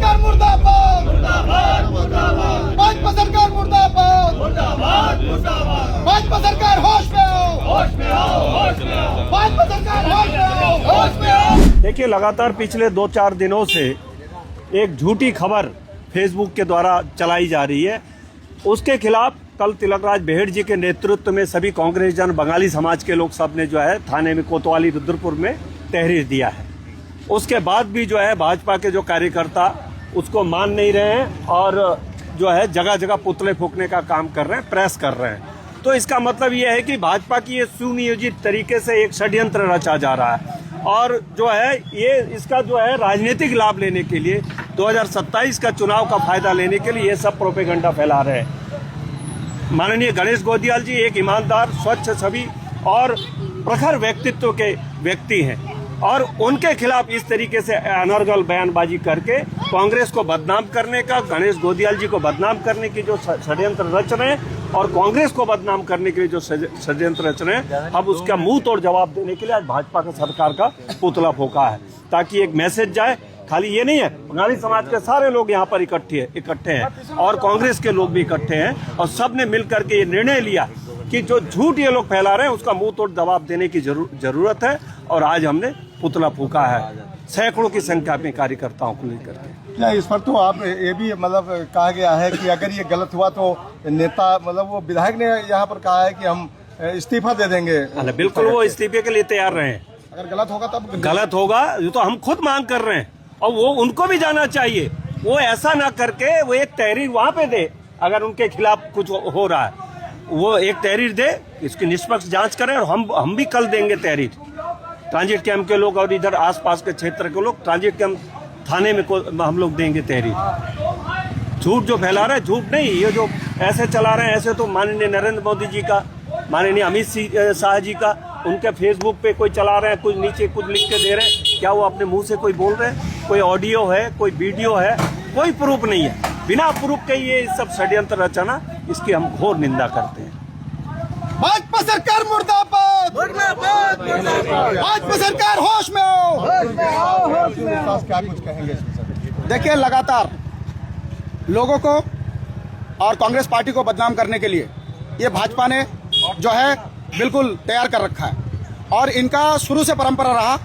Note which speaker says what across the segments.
Speaker 1: सरकार मुर्दाबाद, भाजपा सरकार मुर्दाबाद, भाजपा सरकार होश में आओ, भाजपा सरकार होश में आओ।
Speaker 2: देखिए, लगातार पिछले 2-4 दिनों से एक झूठी खबर फेसबुक के द्वारा चलाई जा रही है। उसके खिलाफ कल तिलकराज बेहड़ जी के नेतृत्व में सभी कांग्रेस जन बंगाली समाज के लोग सब ने जो है थाने में कोतवाली रुद्रपुर में तहरीर दिया है। उसके बाद भी जो है भाजपा के जो कार्यकर्ता उसको मान नहीं रहे हैं और जो है जगह जगह पुतले फूंकने का काम कर रहे हैं, प्रेस कर रहे हैं। तो इसका मतलब ये है कि भाजपा की ये सुनियोजित तरीके से एक षड्यंत्र रचा जा रहा है और जो है ये इसका जो है राजनीतिक लाभ लेने के लिए 2027 का चुनाव का फायदा लेने के लिए ये सब प्रोपेगेंडा फैला रहे हैं। माननीय गणेश गोदियाल जी एक ईमानदार, स्वच्छ छवि और प्रखर व्यक्तित्व के व्यक्ति हैं और उनके खिलाफ इस तरीके से अनर्गल बयानबाजी करके कांग्रेस को बदनाम करने का, गणेश गोदियाल जी को बदनाम करने की जो षड्यंत्र रच रहे हैं और कांग्रेस को बदनाम करने के लिए जो षड्यंत्र रच रहे हैं, अब उसका मुंह तोड़ जवाब देने के लिए आज भाजपा का सरकार का पुतला फूंका है ताकि एक मैसेज जाए। खाली ये नहीं है, बंगाली समाज के सारे लोग यहाँ पर इकट्ठे हैं और कांग्रेस के लोग भी इकट्ठे हैं और सब ने मिलकर के ये निर्णय लिया कि जो झूठ ये लोग फैला रहे हैं उसका मुंह तोड़ जवाब देने की जरूरत है और आज हमने पुतला फूंका है सैकड़ों की संख्या में कार्यकर्ताओं को लेकर के।
Speaker 3: क्या इस पर तो आप ये भी मतलब कहा गया है कि अगर ये गलत हुआ तो नेता मतलब वो विधायक ने यहाँ पर कहा है कि हम इस्तीफा दे देंगे।
Speaker 2: बिल्कुल, वो इस्तीफे के लिए तैयार रहे हैं।
Speaker 3: अगर गलत होगा तब
Speaker 2: गलत होगा, ये तो हम खुद मांग कर रहे हैं और वो उनको भी जाना चाहिए। वो ऐसा ना करके वो एक तहरीर वहां पे दे, अगर उनके खिलाफ कुछ हो रहा है वो एक तहरीर दे, इसकी निष्पक्ष जांच करें और हम भी कल देंगे तहरीर। ट्रांजिट कैंप के लोग और इधर आसपास के क्षेत्र के लोग ट्रांजिट कैंप थाने में हम लोग देंगे तहरीर। झूठ जो फैला रहे हैं, झूठ नहीं, ये जो ऐसे चला रहे हैं, ऐसे तो माननीय नरेंद्र मोदी जी का, माननीय अमित शाह जी का, उनके फेसबुक पे कोई चला रहे हैं, कुछ नीचे कुछ लिख के दे रहे हैं। क्या वो अपने मुंह से कोई बोल रहे हैं? कोई ऑडियो है, कोई वीडियो है, कोई प्रूफ नहीं है। बिना प्रूफ के ये सब षड्यंत्र रचना, इसकी हम घोर निंदा करते हैं।
Speaker 1: भाजपा सरकार मुर्दाबाद, भाजपा सरकार होश में आओ।
Speaker 3: क्या कुछ कहेंगे?
Speaker 1: देखिए, लगातार लोगों को और कांग्रेस पार्टी को बदनाम करने के लिए ये भाजपा ने जो है बिल्कुल तैयार कर रखा है और इनका शुरू से परंपरा रहा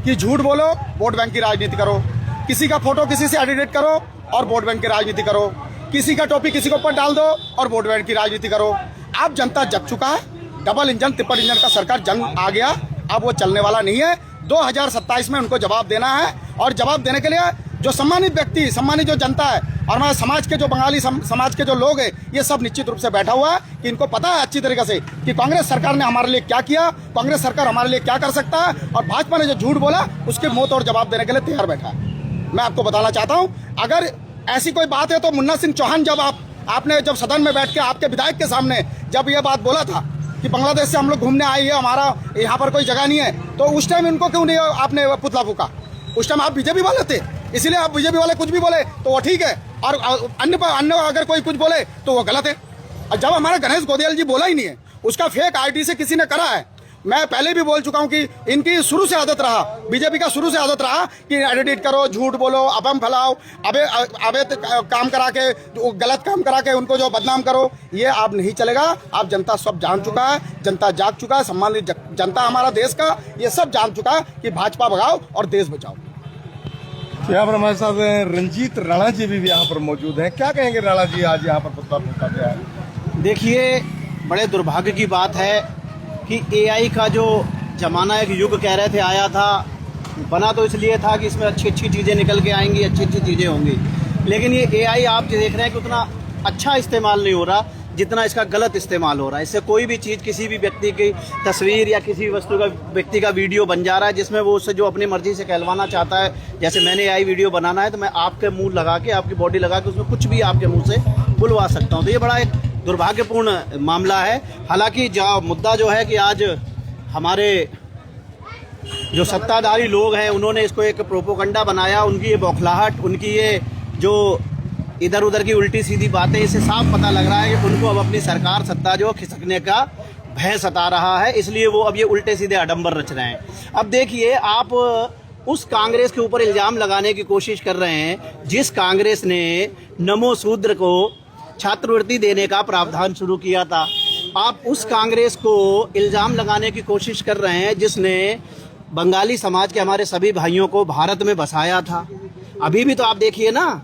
Speaker 1: कि झूठ बोलो, वोट बैंक की राजनीति करो, किसी का फोटो किसी से एडिट करो और वोट बैंक की राजनीति करो, किसी का टोपी किसी के ऊपर डाल दो और वोट बैंक की राजनीति करो। अब जनता जग चुका है, डबल इंजन ट्रिपल इंजन का सरकार जंग आ गया, अब वो चलने वाला नहीं है। 2027 में उनको जवाब देना है और जवाब देने के लिए जो सम्मानित व्यक्ति, सम्मानित जो जनता है और हमारे समाज के जो बंगाली समाज के जो लोग हैं, ये सब निश्चित रूप से बैठा हुआ है कि इनको पता है अच्छी तरीके से कि कांग्रेस सरकार ने हमारे लिए क्या किया, कांग्रेस सरकार हमारे लिए क्या कर सकता है और भाजपा ने जो झूठ बोला उसके मुंह तोड़ जवाब देने के लिए तैयार बैठा है। मैं आपको बताना चाहता हूँ, अगर ऐसी कोई बात है तो मुन्ना सिंह चौहान जब आपने जब सदन में बैठ के आपके विधायक के सामने जब ये बात बोला था कि बांग्लादेश से हम लोग घूमने आए हैं, हमारा यहाँ पर कोई जगह नहीं है, तो उस टाइम इनको क्यों नहीं आपने पुतला फूंका? उस टाइम आप बीजेपी वाले थे, इसलिए आप बीजेपी वाले कुछ भी बोले तो वो ठीक है और अन्य अगर कोई कुछ बोले तो वो गलत है। और जब हमारा गणेश गोदियाल जी बोला ही नहीं है, उसका फेक आईडी से किसी ने करा है। मैं पहले भी बोल चुका हूं कि इनकी शुरू से आदत रहा, बीजेपी का शुरू से आदत रहा कि एडिट करो, झूठ बोलो, अफवाह फैलाओ, अवैध काम करा के, गलत काम करा के उनको जो बदनाम करो। ये अब नहीं चलेगा। आप जनता सब जान चुका है, जनता जाग चुका है, सम्मानित जनता हमारा देश का ये सब जान चुका है कि भाजपा भगाओ और देश बचाओ।
Speaker 3: यहाँ पर हमारे साथ रंजीत राणा जी भी यहाँ पर मौजूद हैं। क्या कहेंगे राणा जी, आज यहाँ पर पुतला फूंका गया है?
Speaker 4: देखिए, बड़े दुर्भाग्य की बात है कि एआई का जो जमाना एक युग कह रहे थे आया था, बना तो इसलिए था कि इसमें अच्छी अच्छी चीज़ें निकल के आएंगी, अच्छी अच्छी चीज़ें होंगी, लेकिन ये एआई आप देख रहे हैं कि उतना अच्छा इस्तेमाल नहीं हो रहा जितना इसका गलत इस्तेमाल हो रहा है। इससे कोई भी चीज़, किसी भी व्यक्ति की तस्वीर या किसी वस्तु का व्यक्ति का वीडियो बन जा रहा है जिसमें वो उससे जो अपनी मर्जी से कहलवाना चाहता है। जैसे मैंने एआई वीडियो बनाना है तो मैं आपके मुंह लगा के, आपकी बॉडी लगा के उसमें कुछ भी आपके मुंह से बुलवा सकता हूँ। तो ये बड़ा एक दुर्भाग्यपूर्ण मामला है। हालांकि मुद्दा जो है कि आज हमारे जो सत्ताधारी लोग हैं उन्होंने इसको एक प्रोपोगंडा बनाया, उनकी ये बौखलाहट, उनकी ये जो इधर उधर की उल्टी सीधी बातें, इससे साफ पता लग रहा है कि उनको अब अपनी सरकार सत्ता जो खिसकने का भय सता रहा है, इसलिए वो अब ये उल्टे सीधे आडंबर रच रहे हैं। अब देखिए, आप उस कांग्रेस के ऊपर इल्जाम लगाने की कोशिश कर रहे हैं जिस कांग्रेस ने नमो शूद्र को छात्रवृत्ति देने का प्रावधान शुरू किया था। आप उस कांग्रेस को इल्जाम लगाने की कोशिश कर रहे हैं जिसने बंगाली समाज के हमारे सभी भाइयों को भारत में बसाया था। अभी भी तो आप देखिए ना,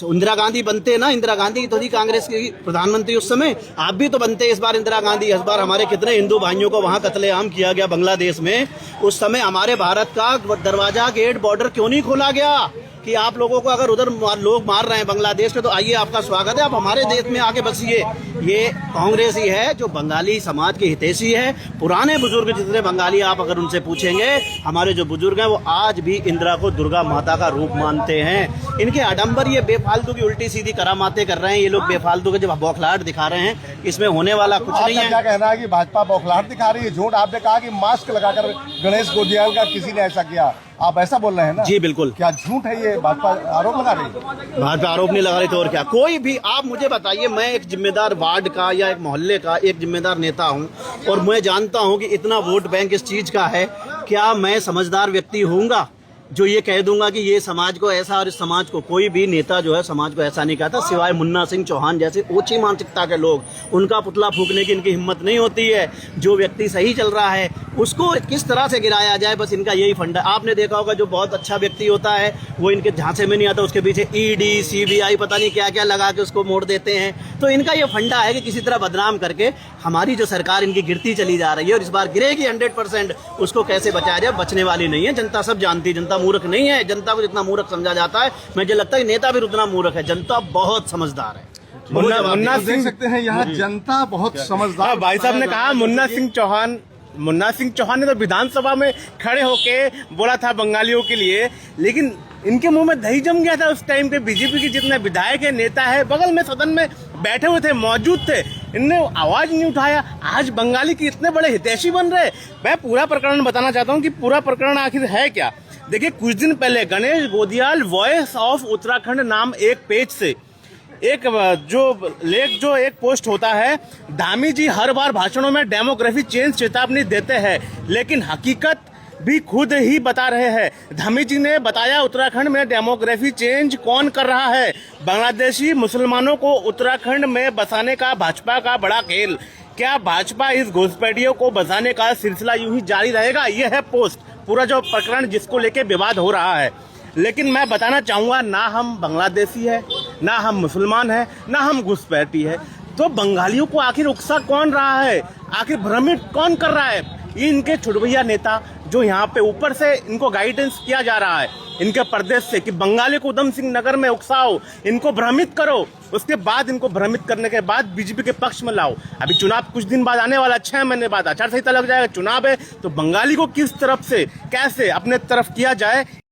Speaker 4: इंदिरा गांधी बनते ना, इंदिरा गांधी तो थी कांग्रेस की प्रधानमंत्री उस समय, आप भी तो बनते इस बार इंदिरा गांधी। इस बार हमारे कितने हिंदू भाइयों को वहां कत्लेआम किया गया बांग्लादेश में। उस समय हमारे भारत का दरवाजा, गेट, बॉर्डर क्यों नहीं खोला गया कि आप लोगों को अगर उधर लोग मार रहे हैं बांग्लादेश के, तो आइए, आपका स्वागत है, आप हमारे देश में आके बसिए। ये कांग्रेस ही है जो बंगाली समाज की हितैषी है। पुराने बुजुर्ग जितने बंगाली आप अगर उनसे पूछेंगे, हमारे जो बुजुर्ग हैं वो आज भी इंदिरा को दुर्गा माता का रूप मानते हैं। इनके आडंबर, ये बेफालतू की उल्टी सीधी करामाते कर रहे हैं ये लोग, बेफालतू के जो बौखलाहट दिखा रहे हैं, इसमें होने वाला कुछ नहीं है।
Speaker 3: क्या कहना है कि भाजपा बौखलाहट दिखा रही है, झूठ? आपने कहा कि मास्क लगाकर गणेश गोदियाल का किसी ने ऐसा किया, आप ऐसा बोल रहे हैं ना?
Speaker 4: जी बिल्कुल।
Speaker 3: क्या झूठ है ये? भाजपा आरोप लगा रही है।
Speaker 4: भाजपा आरोप नहीं लगा रही तो और क्या? कोई भी, आप मुझे बताइए, मैं एक जिम्मेदार वार्ड का या एक मोहल्ले का एक जिम्मेदार नेता हूं और मैं जानता हूं कि इतना वोट बैंक इस चीज का है। क्या मैं समझदार व्यक्ति होऊंगा जो ये कह दूंगा कि ये समाज को ऐसा, और इस समाज को कोई भी नेता जो है समाज को ऐसा नहीं कहता, सिवाय मुन्ना सिंह चौहान जैसे ऊंची मानसिकता के लोग। उनका पुतला फूकने की इनकी हिम्मत नहीं होती है। जो व्यक्ति सही चल रहा है उसको किस तरह से गिराया जाए, बस इनका यही फंडा। आपने देखा होगा जो बहुत अच्छा व्यक्ति होता है वो इनके झांसे में नहीं आता, उसके पीछे ईडी, CBI पता नहीं क्या क्या लगा के उसको मोड़ देते हैं। तो इनका ये फंडा है कि किसी तरह बदनाम करके हमारी जो सरकार इनकी गिरती चली जा रही है, और इस बार गिरेगी 100%। उसको कैसे बचाया जाए? बचने वाली नहीं है। जनता सब जानती है, जनता मूर्ख नहीं है। जनता को जितना मूर्ख समझा जाता है, मुझे लगता है नेता भी उतना मूर्ख है। जनता बहुत समझदार है।
Speaker 3: मुन्ना देख सकते हैं यहाँ जनता बहुत समझदार।
Speaker 5: भाई साहब ने कहा मुन्ना सिंह चौहान ने तो विधानसभा में खड़े होके बोला था बंगालियों के लिए, लेकिन इनके मुंह में दही जम गया था उस टाइम पे। बीजेपी के जितने विधायक है, नेता है, बगल में सदन में बैठे हुए थे, मौजूद थे, इनने आवाज नहीं उठाया। आज बंगाली की इतने बड़े हितैषी बन रहे। मैं पूरा प्रकरण बताना चाहता हूँ कि पूरा प्रकरण आखिर है क्या। देखिए, कुछ दिन पहले गणेश गोदियाल वॉइस ऑफ उत्तराखंड नाम एक पेज से एक जो एक पोस्ट होता है, धामी जी हर बार भाषणों में डेमोग्राफी चेंज चेतावनी देते हैं, लेकिन हकीकत भी खुद ही बता रहे हैं। धामी जी ने बताया उत्तराखंड में डेमोग्राफी चेंज कौन कर रहा है। बांग्लादेशी मुसलमानों को उत्तराखंड में बसाने का भाजपा का बड़ा खेल। क्या भाजपा इस घुसपैठियों को बसाने का सिलसिला यूं ही जारी रहेगा? यह है पोस्ट, पूरा जो प्रकरण जिसको लेके विवाद हो रहा है। लेकिन मैं बताना चाहूंगा, ना हम बांग्लादेशी है, ना हम मुसलमान है, ना हम घुसपैठी है। तो बंगालियों को आखिर उकसा कौन रहा है? आखिर भ्रमित कौन कर रहा है? ये इनके छुटभैया नेता जो यहाँ पे ऊपर से इनको गाइडेंस किया जा रहा है इनके प्रदेश से कि बंगाली को उधम सिंह नगर में उकसाओ, इनको भ्रमित करो, उसके बाद इनको भ्रमित करने के बाद बीजेपी के पक्ष में लाओ। अभी चुनाव कुछ दिन बाद आने वाला, 6 महीने बाद आचार संहिता लग जाएगा, चुनाव है, तो बंगाली को किस तरफ से कैसे अपने तरफ किया जाए